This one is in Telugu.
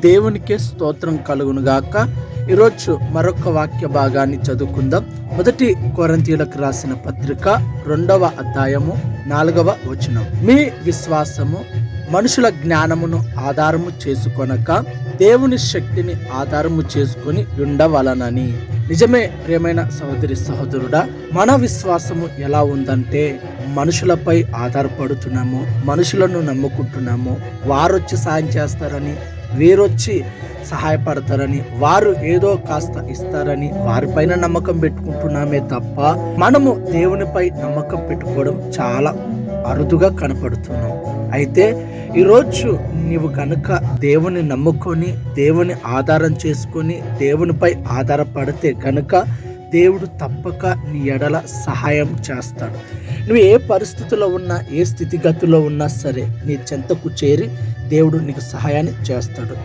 దేవునికే స్తోత్రం కలుగును గాక. ఈరోజు మరొక వాక్య భాగాన్ని చదువుకుందాం. 1 కొరింథీయులకు రాసిన పత్రిక 2వ అధ్యాయము 4వ వచనం. మీ విశ్వాసము మనుషుల జ్ఞానమును ఆధారము చేసుకొనక దేవుని శక్తిని ఆధారము చేసుకొని ఉండవలనని. నిజమే ప్రియమైన సహోదరి సహోదరుడా, మన విశ్వాసము ఎలా ఉందంటే మనుషులపై ఆధారపడుతున్నాము, మనుషులను నమ్ముకుంటున్నాము. వారొచ్చి సాయం చేస్తారని, వీరొచ్చి సహాయపడతారని, వారు ఏదో కాస్త ఇస్తారని వారిపైన నమ్మకం పెట్టుకుంటున్నామే తప్ప మనము దేవునిపై నమ్మకం పెట్టుకోవడం చాలా అరుదుగా కనపడుతున్నాం. అయితే ఈరోజు నీవు కనుక దేవుని నమ్ముకొని, దేవుని ఆధారం చేసుకొని, దేవునిపై ఆధారపడితే కనుక దేవుడు తప్పక నీ ఎడల సహాయం చేస్తాడు. నువ్వు ఏ పరిస్థితిలో ఉన్నా, ఏ స్థితిగతిలో ఉన్నా సరే నీ చెంతకు చేరి దేవుడు నీకు సహాయాన్ని చేస్తాడు.